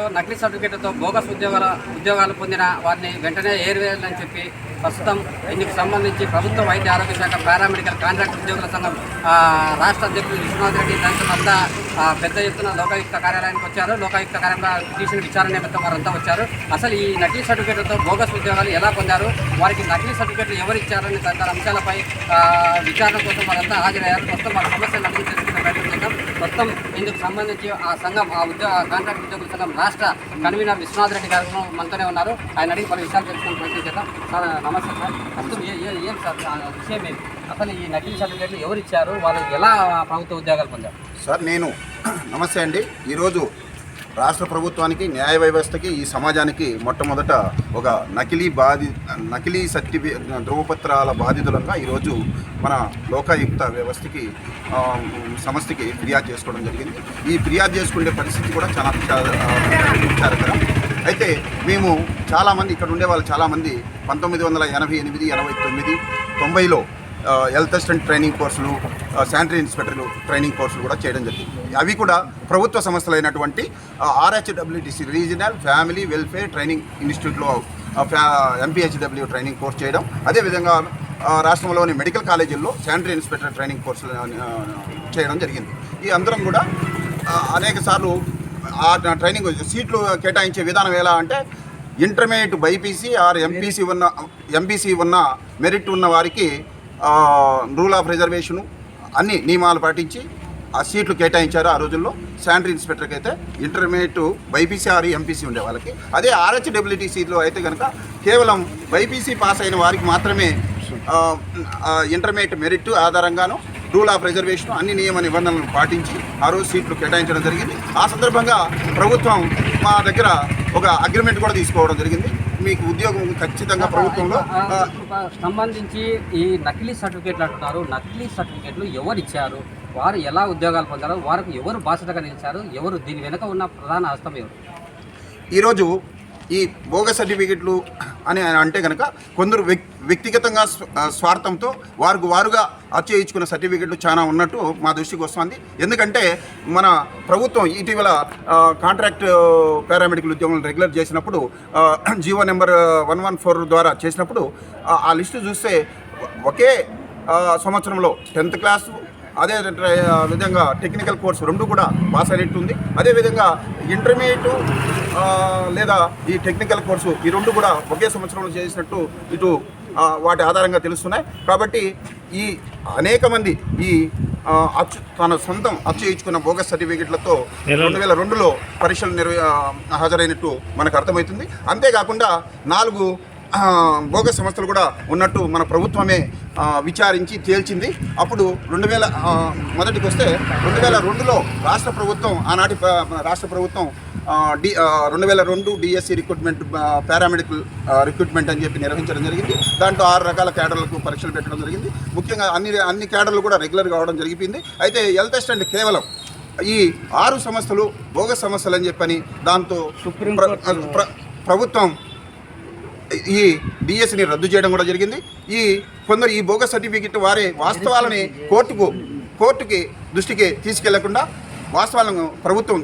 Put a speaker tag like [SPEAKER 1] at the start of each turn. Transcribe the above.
[SPEAKER 1] సర్టిఫికేట్లతో నకిలీ సర్టిఫికేట్లతో బోగస్ ఉద్యోగాలు పొందిన వారిని వెంటనే ఏరివేయాలని చెప్పి ప్రస్తుతం ఇందుకు సంబంధించి ప్రభుత్వ వైద్య ఆరోగ్య శాఖ పారామెడికల్ కాంట్రాక్ట్ ఉద్యోగుల సంఘం రాష్ట్ర అధ్యక్షులు విశ్వనాథ్ రెడ్డి అంతా పెద్ద ఎత్తున లోకాయుక్త కార్యాలయానికి వచ్చారు. లోకాయుక్త కార్యాలయంలో పిటిషన్ విచారణ నిమిత్తం వారంతా వచ్చారు. అసలు ఈ నకిలీ సర్టిఫికేట్లతో బోగస్ ఉద్యోగాలు ఎలా పొందారు, వారికి నకిలీ సర్టిఫికేట్లు ఎవరు ఇచ్చారని తదితర అంశాలపై విచారణ కోసం వారంతా హాజరయ్యారు. మొత్తం వారి సమస్యలు అన్ని తెలుసుకునే ప్రయత్నం చేద్దాం. మొత్తం ఇందుకు సంబంధించి ఆ సంఘం కాంట్రాక్ట్ ఉద్యోగుల సంఘం రాష్ట్ర కన్వీనర్ విశ్వనాథ్ రెడ్డి గారు మనతోనే ఉన్నారు. ఆయన అడిగి పలు విషయాలు తెలుసుకునే ప్రయత్నం చేద్దాం. సార్ నమస్తే సార్. అసలు ఏం సార్ విషయం ఏంటి? అసలు ఈ నకిలీ సర్టిఫికేట్లు ఎవరు ఇచ్చారు, వాళ్ళు ఎలా ప్రభుత్వ ఉద్యోగాలు పొందారు?
[SPEAKER 2] సార్ నమస్తే అండి. ఈరోజు రాష్ట్ర ప్రభుత్వానికి, న్యాయ వ్యవస్థకి, ఈ సమాజానికి మొట్టమొదట ఒక నకిలీ ధృవపత్రాల బాధితులంగా ఈరోజు మన లోకాయుక్త వ్యవస్థకి సంస్థకి ఫిర్యాదు చేసుకోవడం జరిగింది. ఈ ఫిర్యాదు చేసుకునే పరిస్థితి కూడా చాలా విచారకరం. అయితే మేము చాలామంది ఇక్కడ ఉండే వాళ్ళు చాలామంది 1988, 89, 90లో హెల్త్ అసిస్టెంట్ ట్రైనింగ్ కోర్సులు, శానిటరీ ఇన్స్పెక్టర్లు ట్రైనింగ్ కోర్సులు కూడా చేయడం జరిగింది. అవి కూడా ప్రభుత్వ సంస్థలు అయినటువంటి RHWTC regional family welfare training ఇన్స్టిట్యూట్లో MPHW ట్రైనింగ్ కోర్స్ చేయడం, అదేవిధంగా రాష్ట్రంలోని మెడికల్ కాలేజీల్లో శానిటరీ ఇన్స్పెక్టర్ ట్రైనింగ్ కోర్సులు చేయడం జరిగింది. ఈ అందరం కూడా అనేక సార్లు ఆ ట్రైనింగ్ సీట్లు కేటాయించే విధానం ఎలా అంటే, ఇంటర్మీడియట్ బైపీసీ ఆర్ ఎంపీసీ ఉన్న మెరిట్ ఉన్న వారికి రూల్ ఆఫ్ రిజర్వేషను అన్ని నియమాలు పాటించి ఆ సీట్లు కేటాయించారు. ఆ రోజుల్లో శానిటరీ ఇన్స్పెక్టర్కి అయితే ఇంటర్మీడియట్ బైపీసీ ఆర్ ఎంపీసీ ఉండే వాళ్ళకి, అదే RHWTCలో అయితే కనుక కేవలం బైపీసీ పాస్ అయిన వారికి మాత్రమే ఇంటర్మీడియట్ మెరిట్ ఆధారంగాను రూల్ ఆఫ్ రిజర్వేషన్ అన్ని నియమ నిబంధనలను పాటించి ఆ రోజు సీట్లు కేటాయించడం జరిగింది. ఆ సందర్భంగా ప్రభుత్వం మా దగ్గర ఒక అగ్రిమెంట్ కూడా తీసుకోవడం జరిగింది. మీకు ఉద్యోగం ఖచ్చితంగా ప్రభుత్వంలో
[SPEAKER 1] సంబంధించి ఈ నకిలీ సర్టిఫికేట్లు అంటున్నారు. నకిలీ సర్టిఫికేట్లు ఎవరు ఇచ్చారు, వారు ఎలా ఉద్యోగాలు పొందారు, వారికి ఎవరు బాధ్యతగా నిలిచారు, ఎవరు దీని వెనుక ఉన్న ప్రధాన హస్తం ఎవరు?
[SPEAKER 2] ఈరోజు ఈ బోగస్ సర్టిఫికెట్లు అని అంటే కనుక కొందరు వ్యక్తిగతంగా స్వార్థంతో వారుగా అచ్చేయించుకున్న సర్టిఫికెట్లు చాలా ఉన్నట్టు మా దృష్టికి వస్తుంది. ఎందుకంటే మన ప్రభుత్వం ఇటీవల కాంట్రాక్ట్ పారామెడికల్ ఉద్యోగులను రెగ్యులర్ చేసినప్పుడు జీవో నెంబర్ 114 ద్వారా చేసినప్పుడు ఆ లిస్టు చూస్తే ఒకే సంవత్సరంలో 10th క్లాసు, అదే విధంగా టెక్నికల్ కోర్సు రెండు కూడా పాస్ అయినట్టుంది. అదేవిధంగా ఇంటర్మీడియట్ లేదా ఈ టెక్నికల్ కోర్సు ఈ రెండు కూడా ఒకే సంవత్సరంలో చేసినట్టు ఇటు వాటి ఆధారంగా తెలుస్తున్నాయి. కాబట్టి ఈ అనేక మంది ఈ తన సొంతం ఇచ్చుకున్న బోగస్ సర్టిఫికెట్లతో 2002లో పరీక్షలు హాజరైనట్టు మనకు అర్థమవుతుంది. అంతేకాకుండా 4 బోగస్ సంస్థలు కూడా ఉన్నట్టు మన ప్రభుత్వమే విచారించి తేల్చింది. అప్పుడు మొదటికి వస్తే 2002లో రాష్ట్ర ప్రభుత్వం, ఆనాటి రాష్ట్ర ప్రభుత్వం 2002 DSC రిక్రూట్మెంట్, పారామెడికల్ రిక్రూట్మెంట్ అని చెప్పి నిర్వహించడం జరిగింది. దాంట్లో 6 రకాల క్యాడర్లకు పరీక్షలు పెట్టడం జరిగింది. ముఖ్యంగా అన్ని క్యాడర్లు కూడా రెగ్యులర్గా అవడం జరిగింది. అయితే హెల్త్ అసిస్టెంట్ కేవలం ఈ 6 సంస్థలు బోగస్ సమస్యలు అని చెప్పని దాంతో ప్రభుత్వం ఈ డిఎస్సిని రద్దు చేయడం కూడా జరిగింది. కొందరు ఈ బోగస్ సర్టిఫికెట్ వారే వాస్తవాలని కోర్టుకి దృష్టికి తీసుకెళ్లకుండా వాస్తవాలను ప్రభుత్వం